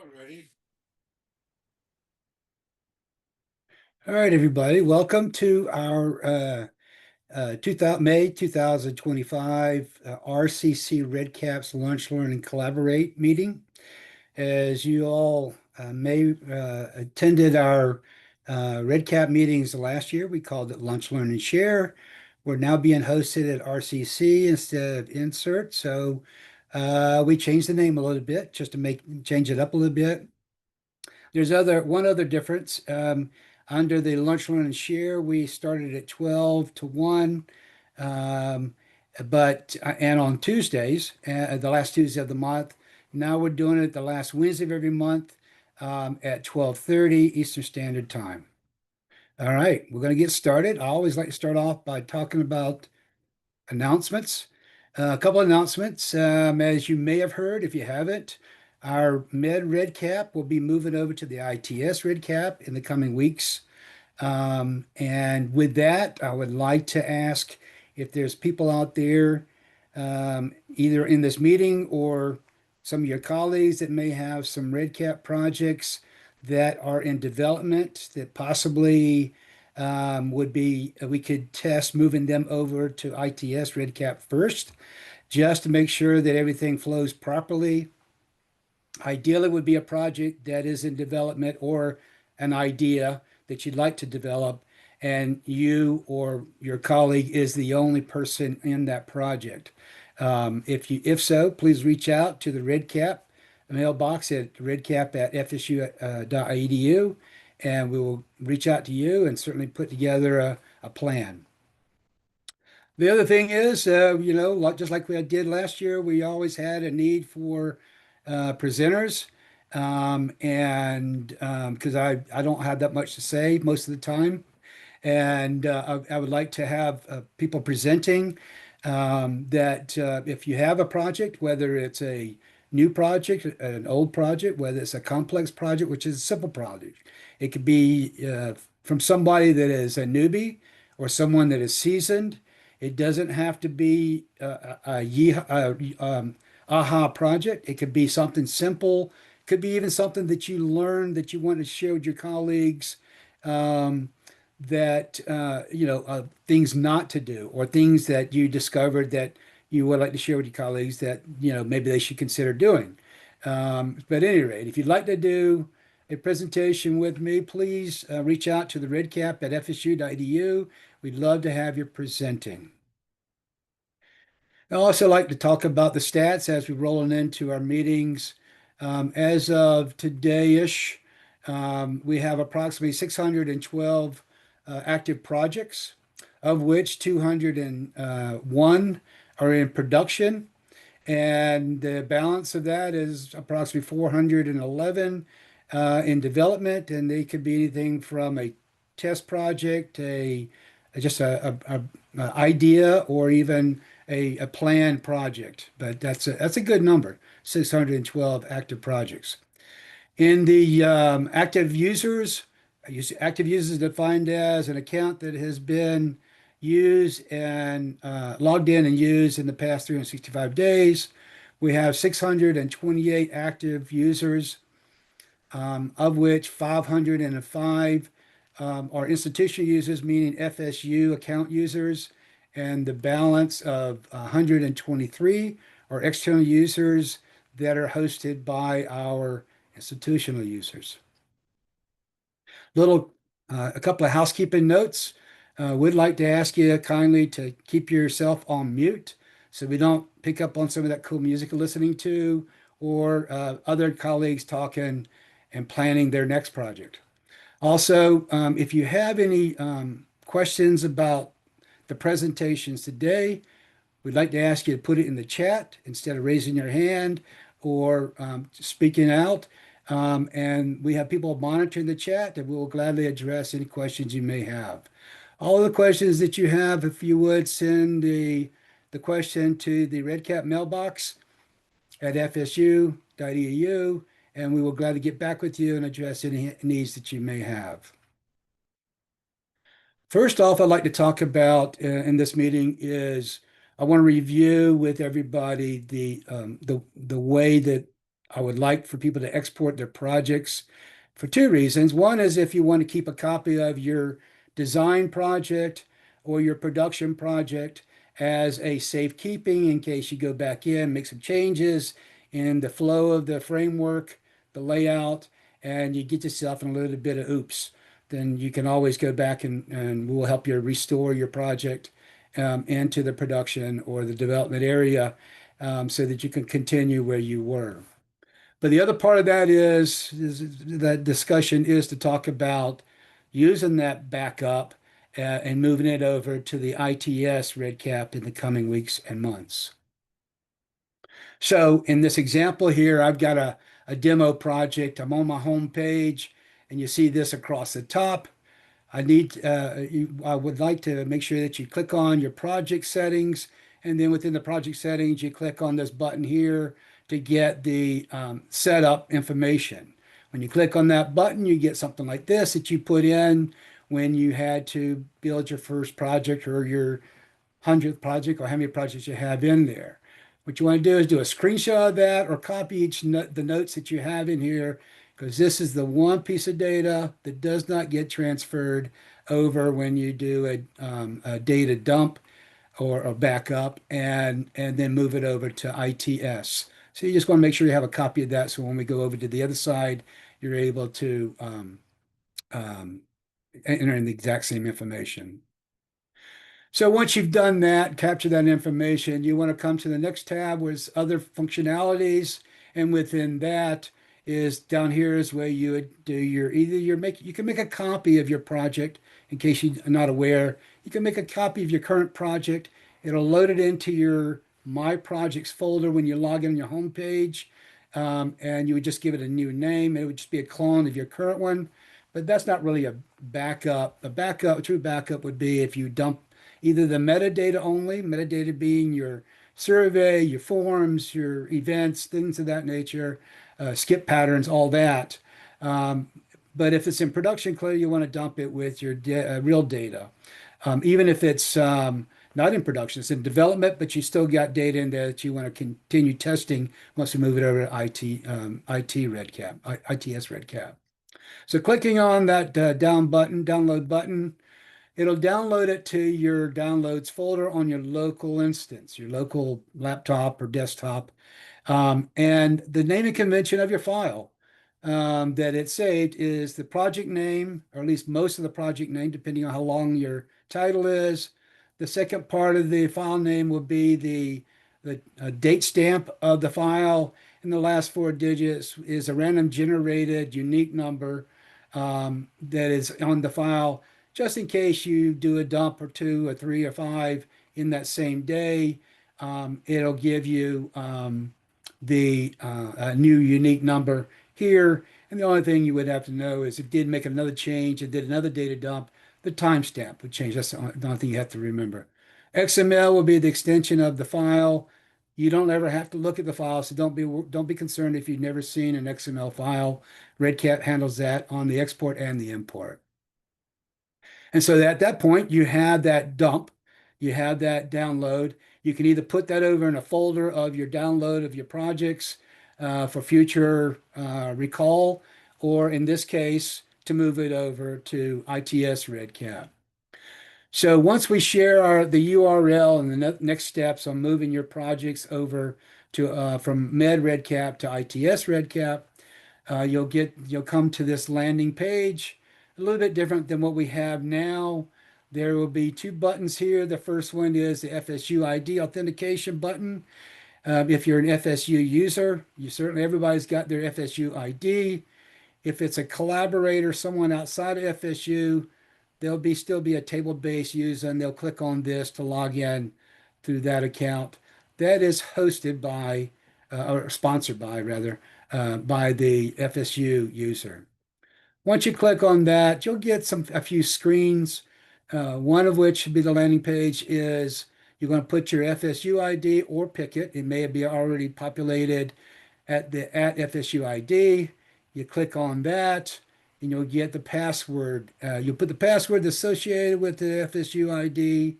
Alrighty. All right, everybody. Welcome to our 2000, May 2025 RCC REDCap's Lunch, Learn, and Collaborate meeting. As you all may attended our REDCap meetings last year, we called it Lunch, Learn, and Share. We're now being hosted at RCC instead of Insert, so we changed the name a little bit just to change it up a little bit. There's one other difference. Under the lunch, learn, and share, we started at 12 to 1. Um, and on Tuesdays, the last Tuesday of the month, now we're doing it the last Wednesday of every month at 12:30 Eastern Standard Time. All right, we're going to get started. I always like to start off by talking about announcements. A couple of announcements. As you may have heard, if you haven't, our Med REDCap will be moving over to the ITS REDCap in the coming weeks. And with that, I would like to ask if there's people out there, either in this meeting or some of your colleagues that may have some REDCap projects that are in development that possibly would be, we could test moving them over to ITS REDCap first, just to make sure that everything flows properly. Ideally, would be a project that is in development or an idea that you'd like to develop, and you or your colleague is the only person in that project. If so, please reach out to the REDCap mailbox at redcap@fsu.edu, and we will reach out to you and certainly put together a plan. The other thing is, just like we did last year, we always had a need for presenters. And because I don't have that much to say most of the time. And I would like to have people presenting that if you have a project, whether it's a new project, an old project, whether it's a complex project, which is a simple project, it could be from somebody that is a newbie or someone that is seasoned. It doesn't have to be aha project. It could be something simple. Could be even something that you learned that you want to share with your colleagues. Um, that things not to do or things that you discovered that you would like to share with your colleagues that maybe they should consider doing. But at any rate, if you'd like to do a presentation with me, please reach out to the redcap@fsu.edu. We'd love to have you presenting. I also like to talk about the stats as we're rolling into our meetings. As of today-ish, we have approximately 612 active projects, of which 201 are in production, and the balance of that is approximately 411 in development, and they could be anything from a test project, just a idea, or even a planned project. But that's a good number, 612 active projects. In the active users defined as an account that has been used and logged in and used in the past 365 days. We have 628 active users, of which 505 are institutional users, meaning FSU account users, and the balance of 123 are external users that are hosted by our institutional users. A couple of housekeeping notes. We'd like to ask you kindly to keep yourself on mute so we don't pick up on some of that cool music you're listening to or other colleagues talking and planning their next project. Also, if you have any questions about the presentations today, we'd like to ask you to put it in the chat instead of raising your hand or speaking out. And we have people monitoring the chat that we will gladly address any questions you may have. All the questions that you have, if you would send the question to the REDCap mailbox at fsu.edu, and we will gladly get back with you and address any needs that you may have. First off, I'd like to talk about in this meeting is I want to review with everybody the way that I would like for people to export their projects for two reasons. One is if you want to keep a copy of your design project or your production project as a safekeeping in case you go back in, make some changes in the flow of the framework, the layout, and you get yourself in a little bit of oops. Then you can always go back and we'll help you restore your project into the production or the development area so that you can continue where you were. But the other part of that is that discussion is to talk about using that backup and moving it over to the ITS REDCap in the coming weeks and months. So in this example here, I've got a demo project. I'm on my home page, and you see this across the top. I would like to make sure that you click on your project settings, and then within the project settings, you click on this button here to get the setup information. When you click on that button, you get something like this that you put in when you had to build your first project or your 100th project or how many projects you have in there. What you want to do is do a screenshot of that or copy the notes that you have in here because this is the one piece of data that does not get transferred over when you do a data dump or a backup and then move it over to ITS. So you just want to make sure you have a copy of that so when we go over to the other side, you're able to um, enter in the exact same information. So once you've done that, capture that information, you want to come to the next tab with other functionalities. And within that is down here is where you would do you can make a copy of your project in case you're not aware. You can make a copy of your current project. It'll load it into your My Projects folder when you log in on your home page. And you would just give it a new name. It would just be a clone of your current one. But that's not really a backup. A true backup would be if you dump either the metadata only, metadata being your survey, your forms, your events, things of that nature, skip patterns, all that. Um, but if it's in production, clearly you want to dump it with your real data. Even if it's not in production, it's in development, but you still got data in there that you want to continue testing once we move it over to IT REDCap, ITS REDCap. So clicking on that download button, it'll download it to your downloads folder on your local instance, your local laptop or desktop. And the naming convention of your file that it's saved is the project name, or at least most of the project name, depending on how long your title is. The second part of the file name will be the date stamp of the file, and the last four digits is a random generated unique number that is on the file, just in case you do a dump or two or three or five in that same day. It'll give you the a new unique number here. And the only thing you would have to know is it did make another change and did another data dump, the timestamp would change. That's the only thing you have to remember. XML will be the extension of the file. You don't ever have to look at the file, so don't be concerned if you've never seen an XML file. REDCap handles that on the export and the import. And so at that point, you have that dump, you have that download. You can either put that over in a folder of your download of your projects for future recall, or in this case, to move it over to ITS REDCap. So once we share the URL and the next steps on moving your projects over to from Med REDCap to ITS REDCap, you'll come to this landing page, a little bit different than what we have now. There will be two buttons here. The first one is the FSU ID authentication button. If you're an FSU user, everybody's got their FSU ID. If it's a collaborator, someone outside of FSU, there'll still be a table-based user, and they'll click on this to log in through that account. That is hosted by, or sponsored by rather, by the FSU user. Once you click on that, you'll get a few screens. One of which should be the landing page is you're going to put your FSU ID or pick it. It may be already populated at FSU ID. You click on that and you'll get the password. You'll put the password associated with the FSU ID.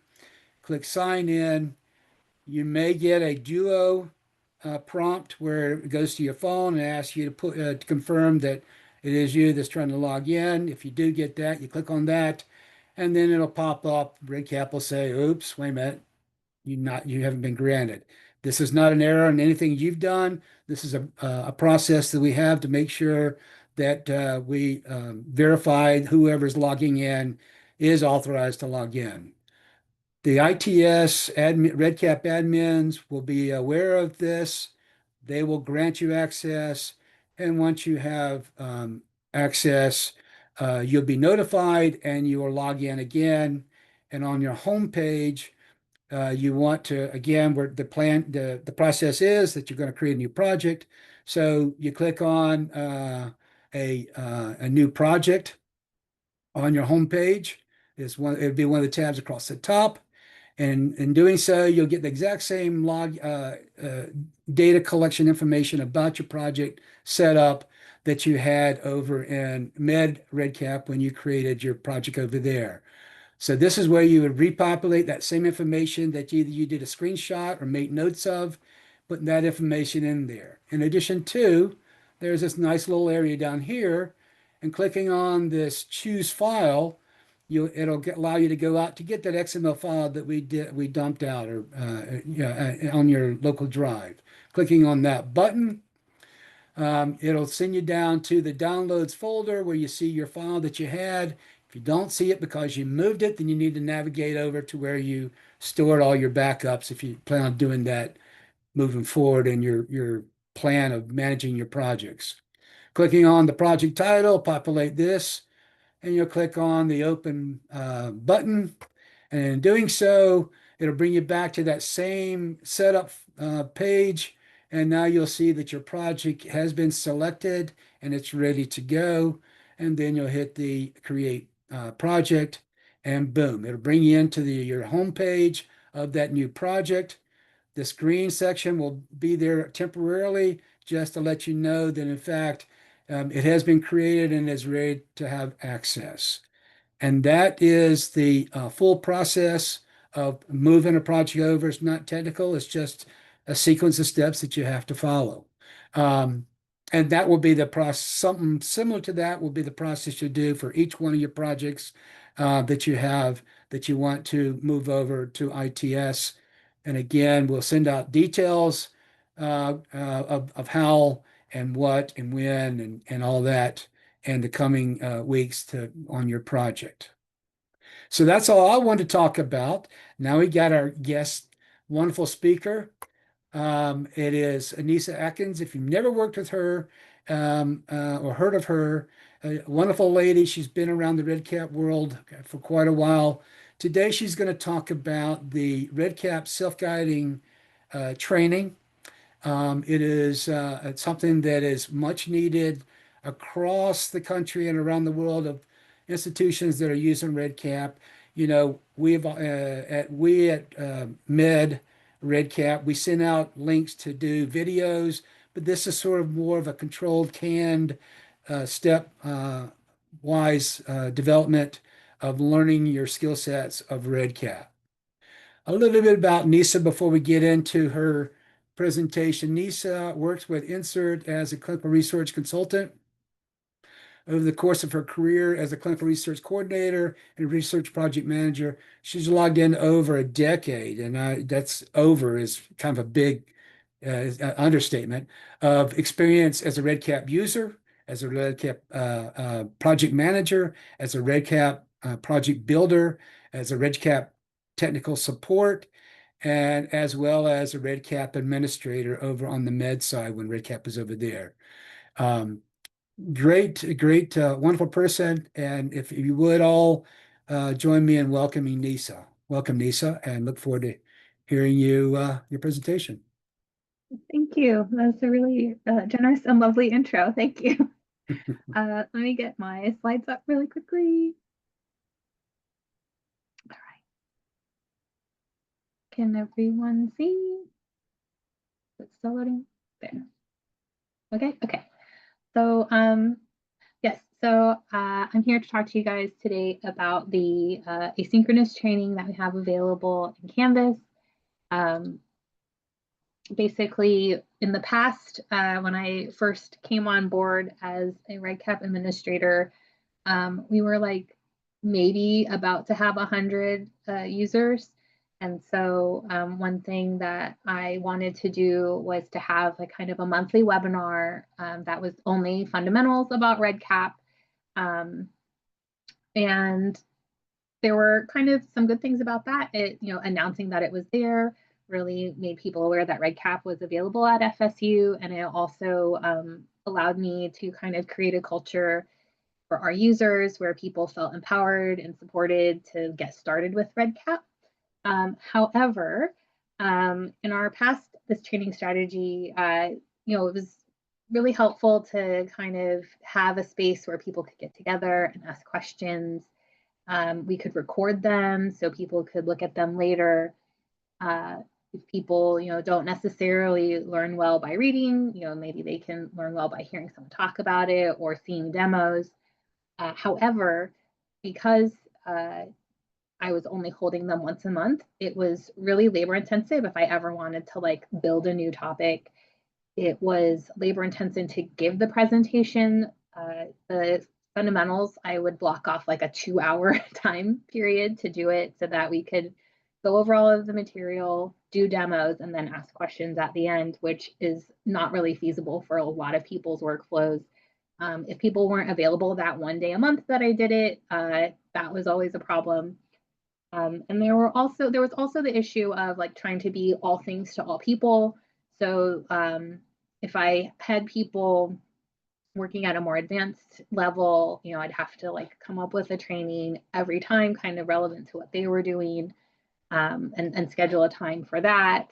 Click sign in. You may get a Duo prompt where it goes to your phone and asks you to put to confirm that it is you that's trying to log in. If you do get that, you click on that, and then it'll pop up. REDCap will say, "Oops, wait a minute, you haven't been granted." This is not an error in anything you've done. This is a process that we have to make sure that we verify whoever's logging in is authorized to log in. The ITS admin, REDCap admins will be aware of this. They will grant you access. And once you have access, you'll be notified and you will log in again. And on your home page, you want to, again, where the process is that you're going to create a new project. So you click on a new project on your home page. It'd be one of the tabs across the top. And in doing so, you'll get the exact same data collection information about your project setup that you had over in REDCap when you created your project over there. So this is where you would repopulate that same information that either you did a screenshot or made notes of, putting that information in there. In addition to, there's this nice little area down here, and clicking on this choose file, it'll allow you to go out to get that XML file that we dumped out or on your local drive. Clicking on that button, it'll send you down to the downloads folder where you see your file that you had. If you don't see it because you moved it, then you need to navigate over to where you stored all your backups if you plan on doing that moving forward in your plan of managing your projects. Clicking on the project title, populate this, and you'll click on the open button. And in doing so, it'll bring you back to that same setup page. And now you'll see that your project has been selected and it's ready to go. And then you'll hit the create project, and boom, it'll bring you into your home page of that new project. This green section will be there temporarily just to let you know that, in fact, it has been created and is ready to have access. And that is the full process of moving a project over. It's not technical, it's just a sequence of steps that you have to follow. And that will be the process, something similar to that will be the process you do for each one of your projects that you have that you want to move over to ITS. And again, we'll send out details of how and what and when and all that in the coming weeks on your project. So that's all I wanted to talk about. Now we got our guest, wonderful speaker. It is Anissa Atkins. If you've never worked with her or heard of her, a wonderful lady. She's been around the REDCap world for quite a while. Today she's going to talk about the REDCap self-guiding training. It's something that is much needed across the country and around the world of institutions that are using REDCap. You know, we at Med REDCap, we send out links to do videos, but this is sort of more of a controlled, canned, step wise development of learning your skill sets of REDCap. A little bit about Nisa before we get into her presentation. Nisa works with Insert as a clinical research consultant. Over the course of her career as a clinical research coordinator and research project manager, she's logged in over a decade, and that's over is kind of a big understatement of experience as a REDCap user, as a REDCap project manager, as a REDCap project builder, as a REDCap technical support, and as well as a REDCap administrator over on the med side when REDCap is over there. Great, wonderful person. And if you would all join me in welcoming Nisa. Welcome, Nisa, and look forward to hearing your presentation. Thank you. That's a really generous and lovely intro. Thank you. Let me get my slides up really quickly. All right. Can everyone see? It's still loading? There. Okay. So, yes, so I'm here to talk to you guys today about the asynchronous training that we have available in Canvas. basically in the past, when I first came on board as a REDCap administrator, we were like maybe about to have 100 users. And so one thing that I wanted to do was to have like kind of a monthly webinar that was only fundamentals about REDCap. And there were kind of some good things about that. It, announcing that it was there really made people aware that REDCap was available at FSU, and it also allowed me to kind of create a culture for our users where people felt empowered and supported to get started with REDCap. However, in our past this training strategy, it was really helpful to kind of have a space where people could get together and ask questions. We could record them so people could look at them later. If people, don't necessarily learn well by reading, maybe they can learn well by hearing someone talk about it or seeing demos. However, because I was only holding them once a month, it was really labor intensive. If I ever wanted to like build a new topic, it was labor intensive to give the presentation. The fundamentals, I would block off like a 2-hour time period to do it so that we could go over all of the material, do demos, and then ask questions at the end, which is not really feasible for a lot of people's workflows. If people weren't available that one day a month that I did it, that was always a problem. And there was also the issue of like trying to be all things to all people. So if I had people working at a more advanced level, I'd have to like come up with a training every time kind of relevant to what they were doing, and schedule a time for that.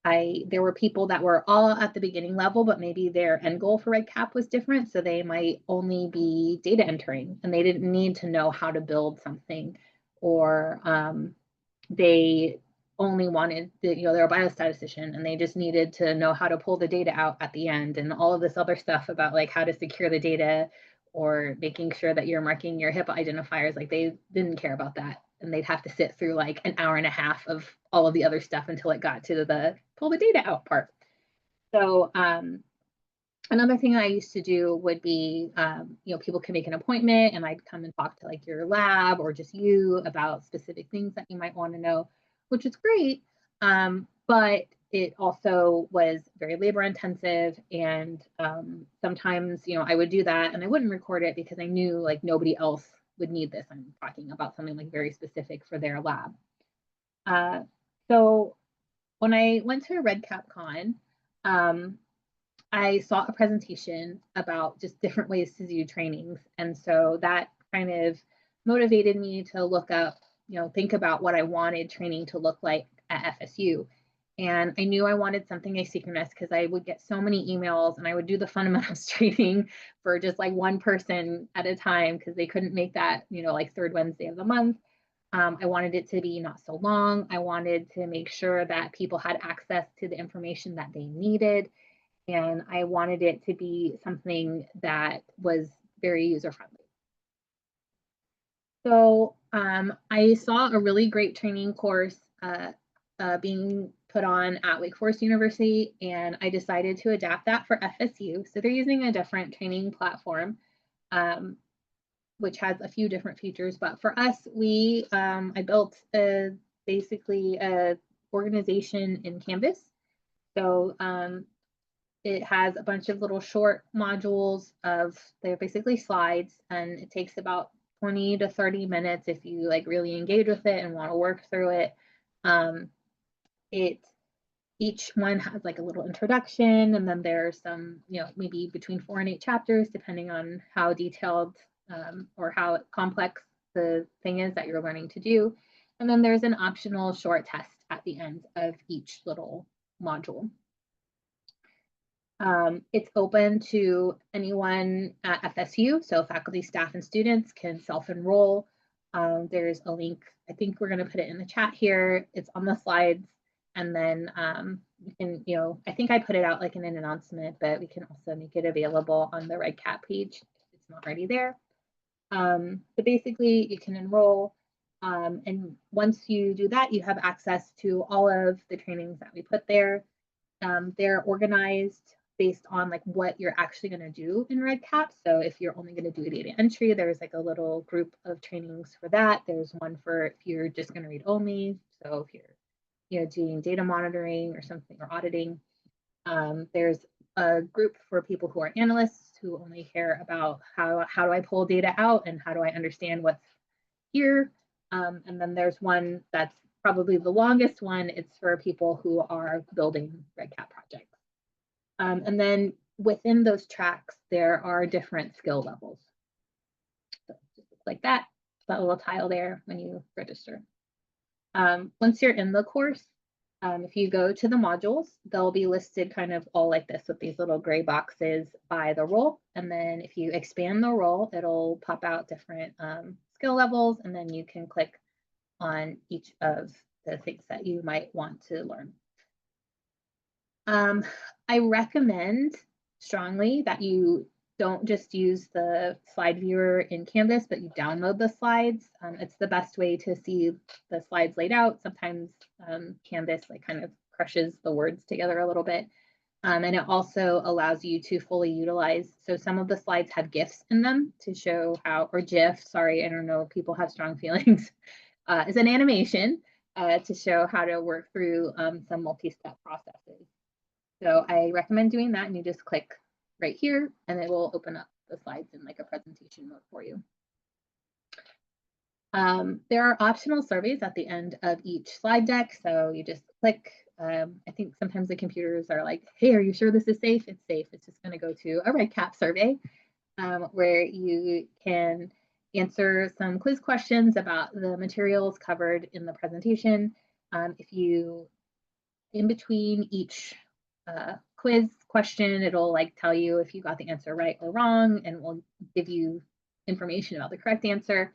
There were people that were all at the beginning level, but maybe their end goal for REDCap was different. So they might only be data entering and they didn't need to know how to build something, or they only wanted they're a biostatistician and they just needed to know how to pull the data out at the end, and all of this other stuff about like how to secure the data or making sure that you're marking your HIPAA identifiers. Like they didn't care about that, and they'd have to sit through like an hour and a half of all of the other stuff until it got to the pull the data out part. So another thing I used to do would be, people can make an appointment and I'd come and talk to like your lab or just you about specific things that you might want to know, which is great. But it also was very labor intensive. And sometimes, I would do that and I wouldn't record it because I knew like nobody else would need this. I'm talking about something like very specific for their lab. So when I went to REDCap Con, I saw a presentation about just different ways to do trainings. And so that kind of motivated me to look up, think about what I wanted training to look like at FSU. And I knew I wanted something asynchronous because I would get so many emails and I would do the fundamentals training for just like one person at a time because they couldn't make that, like third Wednesday of the month. I wanted it to be not so long. I wanted to make sure that people had access to the information that they needed. And I wanted it to be something that was very user friendly. So I saw a really great training course being put on at Wake Forest University, and I decided to adapt that for FSU. So they're using a different training platform, which has a few different features. But for us, I built basically a organization in Canvas. So it has a bunch of little short modules they're basically slides, and it takes about 20 to 30 minutes if you like really engage with it and want to work through it. Each one has like a little introduction, and then there's some, maybe between 4 and 8 chapters, depending on how detailed or how complex the thing is that you're learning to do. And then there's an optional short test at the end of each little module. It's open to anyone at FSU, so faculty, staff, and students can self-enroll. There's a link, I think we're going to put it in the chat here. It's on the slides, and then you can, I think I put it out like in an announcement, but we can also make it available on the REDCap page if it's not already there. But basically, you can enroll, and once you do that, you have access to all of the trainings that we put there. They're organized based on like what you're actually going to do in REDCap. So if you're only going to do data entry, there's like a little group of trainings for that. There's one for if you're just going to read only. So if you're doing data monitoring or something or auditing. There's a group for people who are analysts who only care about how do I pull data out and how do I understand what's here. And then there's one that's probably the longest one. It's for people who are building REDCap projects. And then within those tracks, there are different skill levels. So just like that little tile there when you register. Once you're in the course, if you go to the modules, they'll be listed kind of all like this with these little gray boxes by the role. And then if you expand the role, it'll pop out different skill levels, and then you can click on each of the things that you might want to learn. I recommend strongly that you don't just use the slide viewer in Canvas, but you download the slides. It's the best way to see the slides laid out. Sometimes Canvas like kind of crushes the words together a little bit. And it also allows you to fully utilize. So some of the slides have GIFs in them to show how, or GIF, sorry, I don't know, people have strong feelings, is an animation to show how to work through some multi-step processes. So I recommend doing that, and you just click right here and it will open up the slides in like a presentation mode for you. There are optional surveys at the end of each slide deck. So you just click. I think sometimes the computers are like, hey, are you sure this is safe? It's safe. It's just going to go to a REDCap survey where you can answer some quiz questions about the materials covered in the presentation. If you, in between each quiz question, it'll like tell you if you got the answer right or wrong, and will give you information about the correct answer.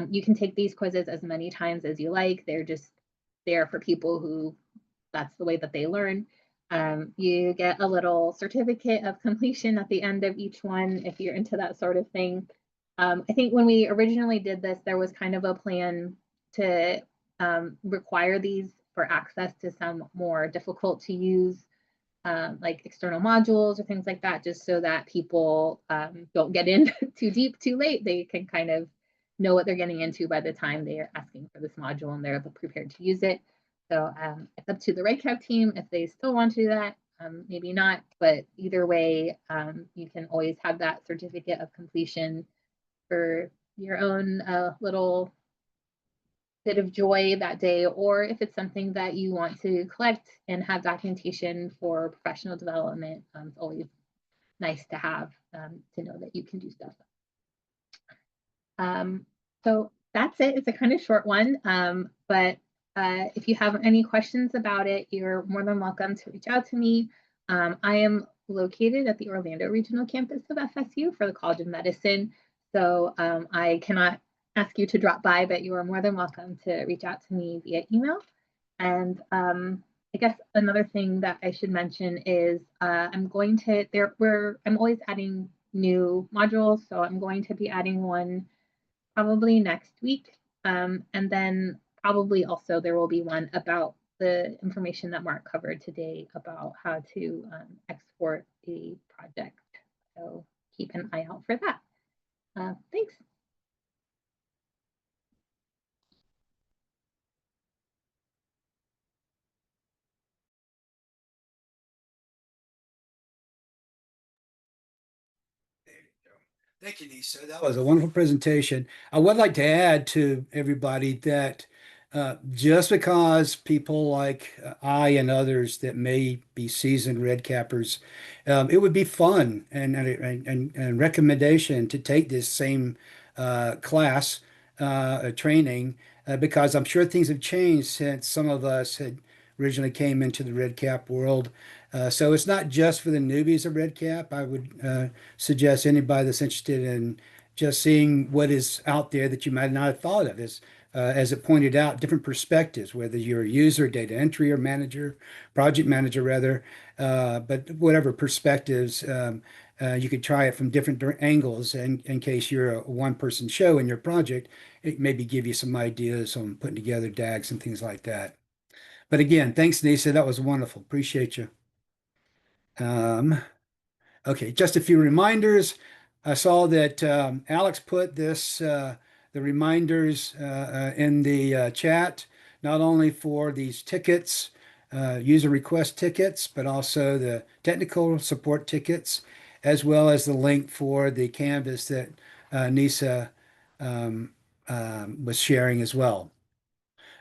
You can take these quizzes as many times as you like. They're just there for people who that's the way that they learn. You get a little certificate of completion at the end of each one if you're into that sort of thing. I think when we originally did this, there was kind of a plan to require these for access to some more difficult to use like external modules or things like that, just so that people don't get in too deep too late. They can kind of know what they're getting into by the time they are asking for this module and they're prepared to use it. So it's up to the REDCap team if they still want to do that, maybe not, but either way, you can always have that certificate of completion for your own little bit of joy that day, or if it's something that you want to collect and have documentation for professional development, it's always nice to have to know that you can do stuff. So that's it. It's a kind of short one, but if you have any questions about it, you're more than welcome to reach out to me. I am located at the Orlando Regional Campus of FSU for the College of Medicine, so I cannot ask you to drop by, but you are more than welcome to reach out to me via email. And I guess another thing that I should mention is I'm always adding new modules, so I'm going to be adding one probably next week. And then probably also there will be one about the information that Mark covered today about how to export a project. So keep an eye out for that. Thanks. Thank you, Lisa. That was a wonderful presentation. I would like to add to everybody that just because people like I and others that may be seasoned red cappers, it would be fun and recommendation to take this same class training because I'm sure things have changed since some of us had originally came into the red cap world. So it's not just for the newbies of red cap. I would suggest anybody that's interested in just seeing what is out there that you might not have thought of as it pointed out, different perspectives, whether you're a user, data entry or manager, project manager rather, but whatever perspectives, you could try it from different angles. And in case you're a one-person show in your project, it maybe give you some ideas on putting together DAGs and things like that. But again, thanks, Lisa. That was wonderful. Appreciate you. Um, okay, just a few reminders. I saw that Alex put the reminders in the chat, not only for these tickets, user request tickets, but also the technical support tickets, as well as the link for the Canvas that Nisa um, was sharing as well.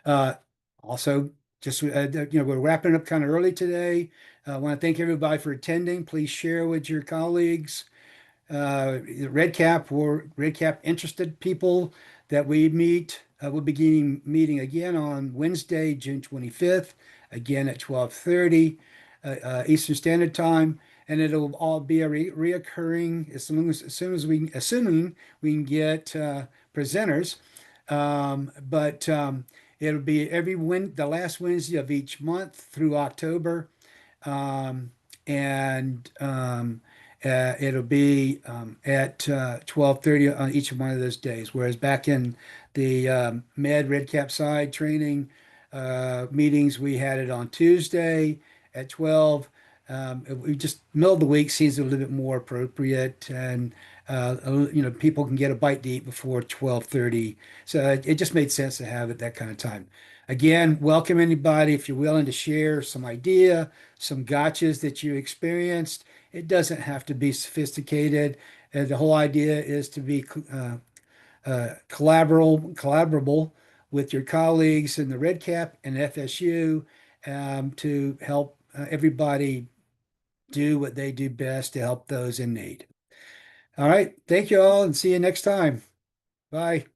Uh, Also, just we're wrapping up kind of early today. I want to thank everybody for attending. Please share with your colleagues. REDCap interested people that we meet. We'll be meeting again on Wednesday, June 25th, again at 12:30 Eastern Standard Time, and it'll all be a reoccurring assuming we can get presenters. But it'll be the last Wednesday of each month through October. And It'll be at 12:30 on each one of those days. Whereas back in the Med REDCap side training meetings, we had it on Tuesday at 12. We just middle of the week seems a little bit more appropriate, and people can get a bite to eat before 12:30. So it just made sense to have it that kind of time. Again, welcome anybody if you're willing to share some idea, some gotchas that you experienced. It doesn't have to be sophisticated. The whole idea is to be collaborable with your colleagues in the REDCap and FSU to help everybody do what they do best to help those in need. All right. Thank you all and see you next time. Bye.